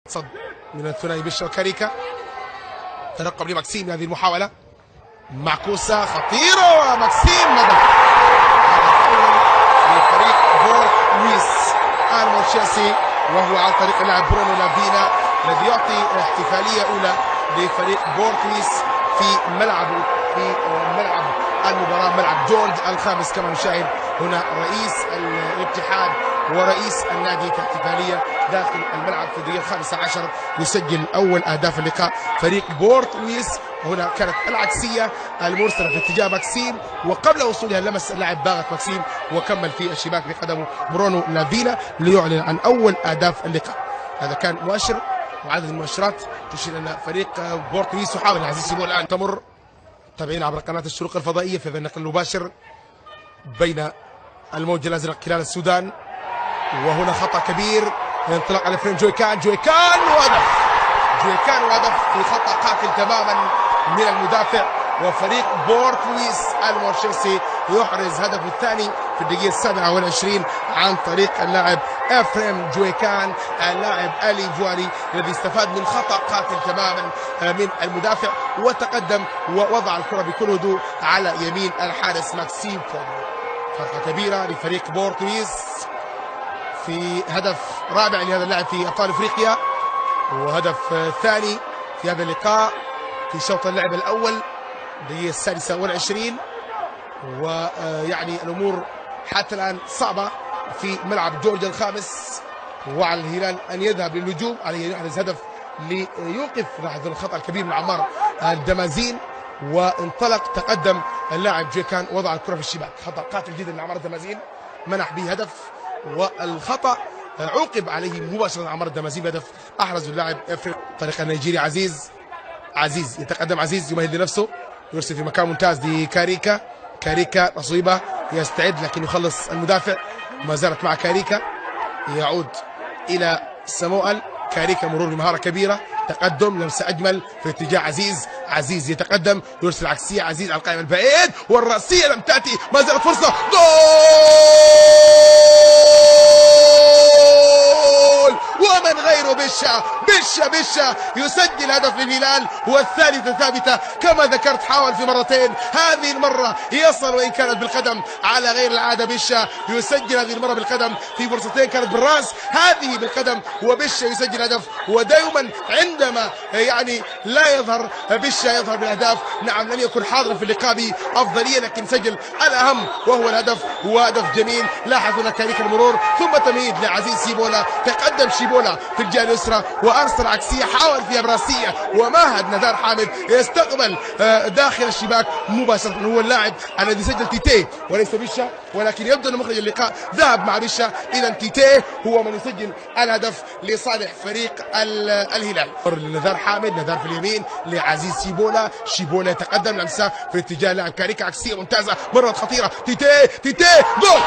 صد من الثنائي بشا وكاريكا. ترقب لماكسيم هذه المحاولة، معكوسة خطيرة، ماكسيم هدف لفريق بورت لويس المانشيسي، وهو عن طريق اللاعب برونو لافينا الذي يعطي احتفالية أولى لفريق بورت لويس في ملعب المباراة، ملعب جورج الخامس. كما نشاهد هنا رئيس الاتحاد ورئيس النادي في احتفالية داخل الملعب في الدقيقة 15 يسجل أول أهداف اللقاء فريق بورت لويس. هنا كانت العكسية المرسلة في اتجاه ماكسيم، وقبل وصولها لمس اللاعب باغت ماكسيم وكمل في الشباك بقدمه برونو لافينا ليعلن عن أول أهداف اللقاء. هذا كان مؤشر وعدد المؤشرات تشير أن فريق بورت لويس يحاول عزيز سيبو الآن تمر. تابعين عبر قناة الشروق الفضائية في هذا النقل المباشر بين الموج الأزرق خلال السودان. وهنا خطأ كبير، انطلاق على فريم جويكان وهدف في خطأ قاتل تماما من المدافع، وفريق بورت لويس المانشيسي يحرز هدف الثاني في الدقيقة 27 عن طريق اللاعب افريم جويكان اللاعب الإيفواري الذي استفاد من خطأ قاتل تماما من المدافع وتقدم ووضع الكرة بكل هدوء على يمين الحارس ماكسيم فودو. فرقة كبيرة لفريق بورت لويس في هدف رابع لهذا اللاعب في أبطال أفريقيا، وهدف ثاني في هذا اللقاء في شوط اللعب الأول الدقيقة 26. ويعني الأمور حتى الآن صعبة في ملعب جورج الخامس، وعلى الهلال أن يذهب للهجوم، عليه أن يحرز هدف ليوقف لاحظ الخطأ الكبير من عمار الدمازين. وانطلق تقدم اللاعب جويكان وضع الكرة في الشباك، خطأ قاتل جدا من عمار الدمازين منح به هدف، والخطأ عوقب عليه مباشرة عمار الدمازين بهدف أحرز اللاعب افريم. طريق النيجيري عزيز يتقدم، عزيز يمهد لنفسه، يرسل في مكان ممتاز كاريكا تصويبه يستعد لكن يخلص المدافع، ما زالت مع كاريكا، يعود إلى سموأل. كاريكا مرور بمهارة كبيرة، تقدم لمسة أجمل في اتجاه عزيز يتقدم يرسل عكسية، عزيز على القائم البعيد والرأسية لم تأتي، ما زالت فرصة جول، ومن غيره بشا يسجل هدف للهلال والثالثة ثابتة. كما ذكرت حاول في مرتين، هذه المرة يصل وإن كانت بالقدم على غير العادة. بشا يسجل هذه المرة بالقدم في فرصتين كانت بالرأس، هذه بالقدم، وبشا يسجل هدف. ودائما عندما يعني لا يظهر بشا يظهر بالأهداف. نعم لم يكن حاضرا في اللقاء بأفضلية لكن سجل الأهم وهو الهدف، وهدف جميل. لاحظ هنا كاريكا المرور ثم تمهيد لعزيز سيبولا، تقدم شيبولا في الجهة اليسرى وأرسل عكسية حاول فيها براسية، وماهد نزار حامد يستقبل داخل الشباك مباشرة. هو اللاعب الذي سجل تيتيه وليس بشا، ولكن يبدو أن مخرج اللقاء ذهب مع بشا، إذا تيتيه هو من يسجل الهدف لصالح فريق الهلال. نزار حامد، نزار في اليمين لعزيز شيبولا يتقدم لمسة في اتجاه لاعب كاريكا، عكسية ممتازة مرت خطيرة، تيتيه جول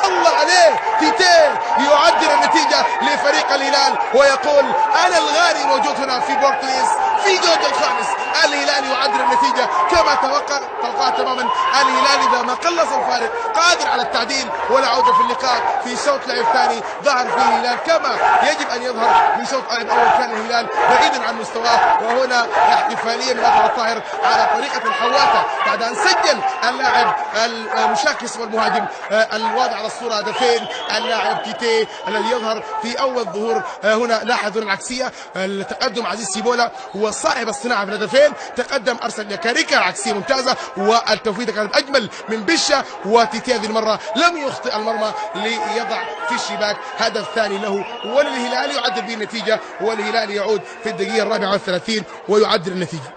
الله عليه. تيتيه يعدل النتيجة لفريق الهلال ويقول أنا الغالي موجود هنا في بورت لويس في جورج الخامس. الهلال يعدل النتيجة كما توقع تماما. الهلال إذا ما قلص الفارق قادر على التعديل والعودة في اللقاء في شوط لعب ثاني ظهر فيه الهلال كما يجب أن يظهر. في شوط لعب أول كان الهلال بعيدا عن مستواه، وهنا احتفالية من أحمد الطاهر على طريقة الحواتة بعد أن سجل اللاعب المشاكس والمهاجم الواضع على الصورة هدفين. اللاعب تيتيه الذي يظهر في أول ظهور هنا. لاحظوا العكسية، التقدم عزيز سيبولا هو صاحب الصناعة في الهدفين، تقدم أرسل لكاريكا عكسية ممتازة، والتوفيق كانت أجمل من بشا. وتيتيه هذه المرة لم يخطئ المرمى ليضع في الشباك هدف ثاني له وللهلال يعدل به النتيجة، والهلال يعود في الدقيقة 34 ويعدل النتيجة.